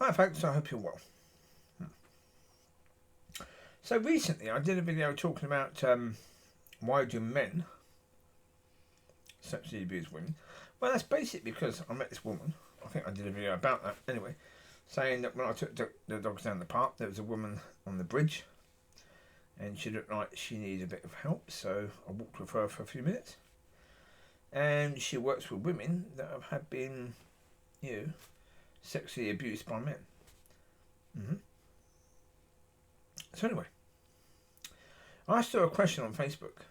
Hi folks, I hope you're well. So recently I did a video talking about why do men sexually abuse women. Well, that's basically because I met this woman. I think I did a video about that anyway, saying that when I took the dogs down the park, there was a woman on the bridge and she looked like she needed a bit of help, so I walked with her for a few minutes. And she works with women that have been, sexually abused by men. So anyway, I asked her a question on Facebook.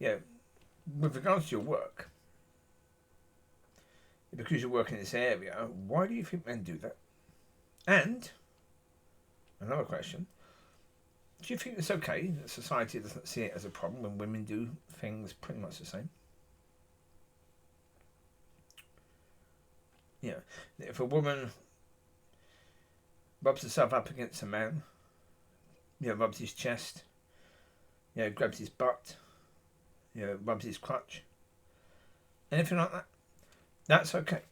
With regards to your work, because you work in this area, why do you think men do that? And another question, do you think it's okay that society doesn't see it as a problem when women do things pretty much the same? If a woman rubs herself up against a man, rubs his chest, grabs his butt, rubs his crotch, anything like that, that's okay.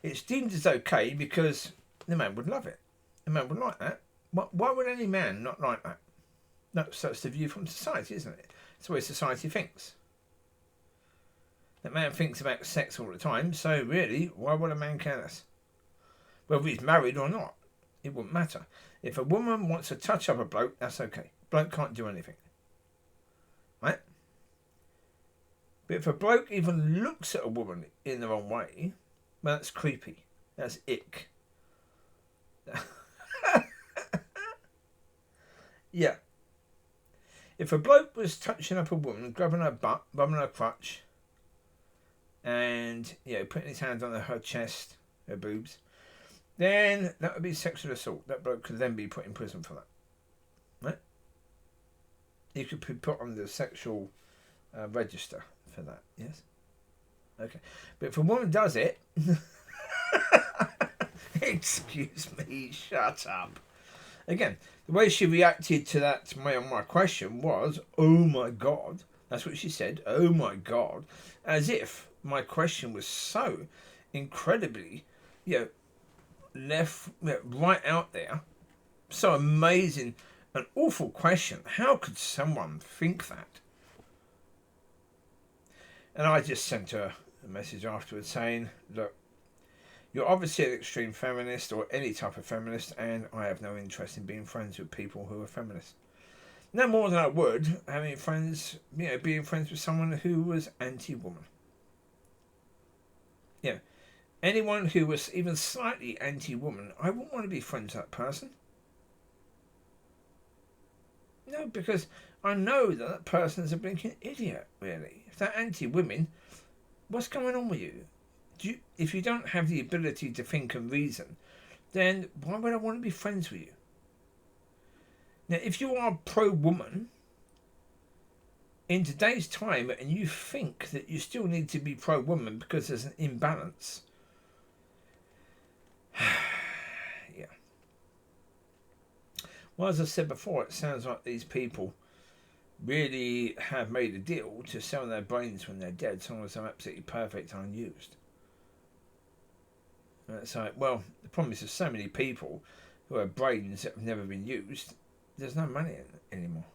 It's deemed as okay because the man would love it. The man would like that. Why would any man not like that? No, so it's the view from society, isn't it? It's the way society thinks. That man thinks about sex all the time, so really, why would a man care less? Whether he's married or not, it wouldn't matter. If a woman wants to touch up a bloke, that's okay. Bloke can't do anything. Right? But if a bloke even looks at a woman in the wrong way, well, that's creepy. That's ick. Yeah. If a bloke was touching up a woman, grabbing her butt, rubbing her crotch, and putting his hands on her chest, her boobs, then that would be sexual assault. That bloke could then be put in prison for that. Right? He could be put on the sexual register for that. Yes. Okay. But if a woman does it, excuse me, shut up. Again, the way she reacted to that my question was, "Oh my God." That's what she said. "Oh my God," as if my question was so incredibly, right out there, so amazing, an awful question. How could someone think that? And I just sent her a message afterwards saying, "Look, you're obviously an extreme feminist or any type of feminist, and I have no interest in being friends with people who are feminists. No more than I would having friends, being friends with someone who was anti-woman. Anyone who was even slightly anti-woman, I wouldn't want to be friends with that person. No, because I know that person is a blinking idiot, really. If they're anti-women, what's going on with you? If you don't have the ability to think and reason, then why would I want to be friends with you? Now, if you are pro-woman in today's time and you think that you still need to be pro-woman because there's an imbalance, well, as I said before, it sounds like these people really have made a deal to sell their brains when they're dead, so long as they're absolutely perfect and unused. It's like, well, the problem is there's so many people who have brains that have never been used, there's no money in it anymore.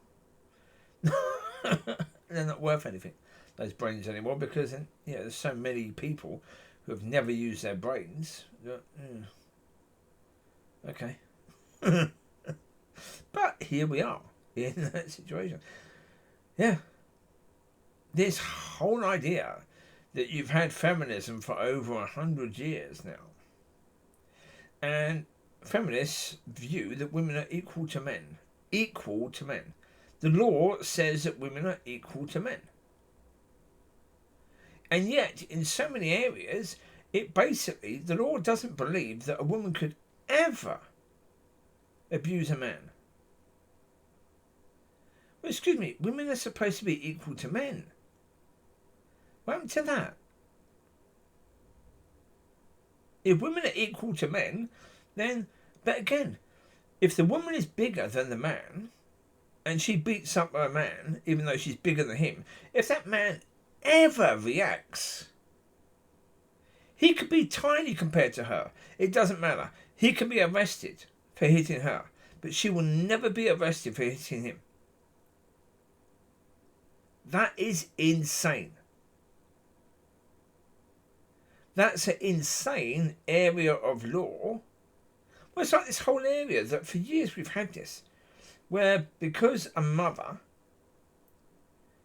They're not worth anything, those brains anymore, because there's so many people who have never used their brains. Okay. But here we are in that situation. Yeah. This whole idea that you've had feminism for over 100 years now. And feminists view that women are equal to men. Equal to men. The law says that women are equal to men. And yet, in so many areas, the law doesn't believe that a woman could ever abuse a man. Well, excuse me, women are supposed to be equal to men. What happened to that? If women are equal to men, then, but again, if the woman is bigger than the man, and she beats up her man, even though she's bigger than him, if that man ever reacts, He could be tiny compared to her. It doesn't matter. He can be arrested for hitting her, but she will never be arrested for hitting him. That is insane. That's an insane area of law. Well, it's like this whole area that for years we've had this, where because a mother,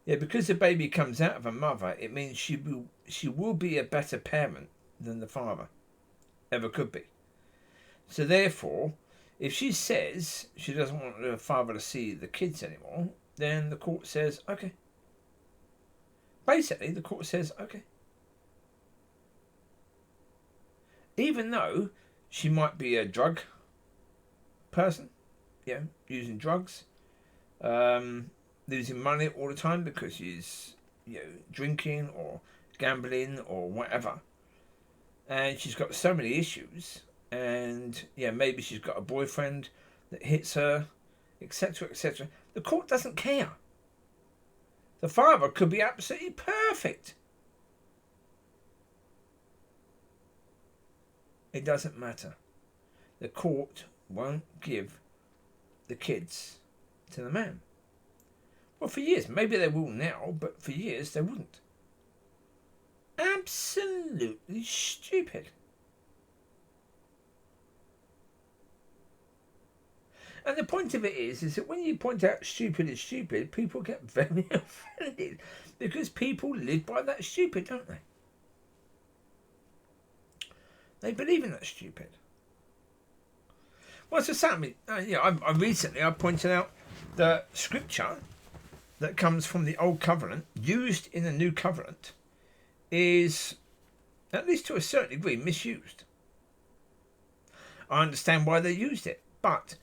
because the baby comes out of a mother, it means she will be a better parent than the father ever could be. So therefore, if she says she doesn't want the father to see the kids anymore, then the court says, okay. Basically, the court says, okay. Even though she might be a drug person, using drugs, losing money all the time because she's, drinking or gambling or whatever. And she's got so many issues. And, maybe she's got a boyfriend that hits her, etc., etc. The court doesn't care. The father could be absolutely perfect. It doesn't matter. The court won't give the kids to the man. Well, for years. Maybe they will now, but for years they wouldn't. Absolutely stupid. And the point of it is that when you point out stupid is stupid, people get very offended. Because people live by that stupid, don't they? They believe in that stupid. Well, so Sammy, I recently pointed out the scripture that comes from the Old Covenant, used in the New Covenant, is, at least to a certain degree, misused. I understand why they used it, but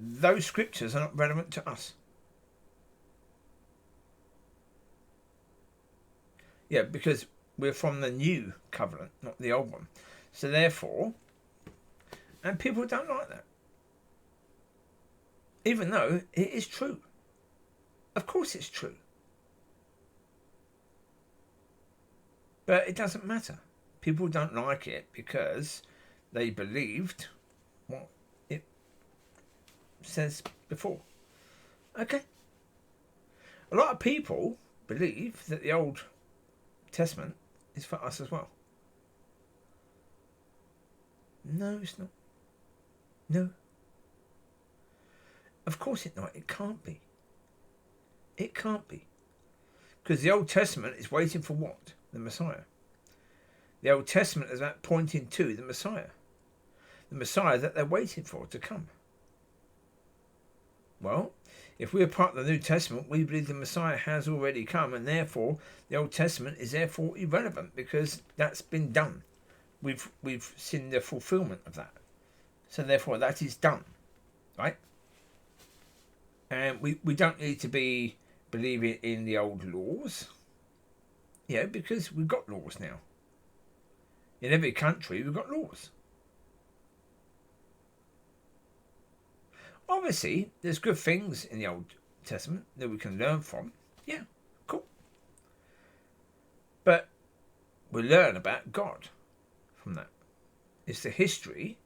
those scriptures are not relevant to us. Because we're from the New Covenant, not the Old one. So therefore, and people don't like that. Even though it is true. Of course it's true. But it doesn't matter. People don't like it because they believed what it says before. Okay. A lot of people believe that the Old Testament is for us as well. No, it's not. No. Of course it's not. It can't be. It can't be. Because the Old Testament is waiting for what? The Messiah. The Old Testament is about pointing to the Messiah. The Messiah that they're waiting for to come. Well, if we're part of the New Testament, we believe the Messiah has already come, and therefore the Old Testament is therefore irrelevant because that's been done. We've seen the fulfillment of that. So therefore that is done. Right? And we don't need to be believing in the old laws. Because we've got laws now. In every country we've got laws. Obviously, there's good things in the Old Testament that we can learn from. Yeah, cool. But we learn about God from that. It's the history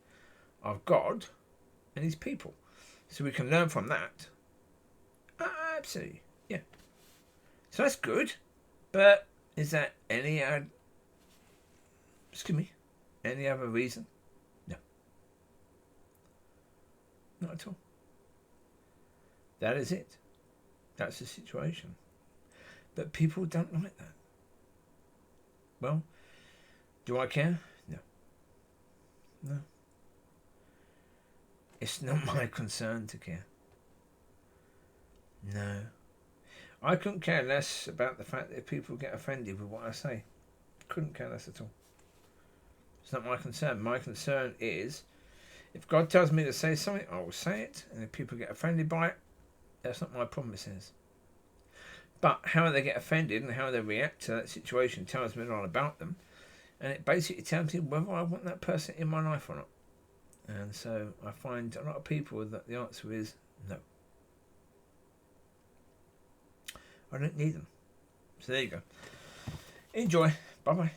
of God and his people. So we can learn from that. Absolutely, yeah. So that's good. But is that any other reason? No. Not at all. That is it. That's the situation. But people don't like that. Well, do I care? No. No. It's not my concern to care. No. I couldn't care less about the fact that people get offended with what I say. Couldn't care less at all. It's not my concern. My concern is, if God tells me to say something, I will say it. And if people get offended by it, that's not my problem, it says. But how they get offended and how they react to that situation tells me a lot about them. And it basically tells me whether I want that person in my life or not. And so I find a lot of people that the answer is no. I don't need them. So there you go. Enjoy. Bye-bye.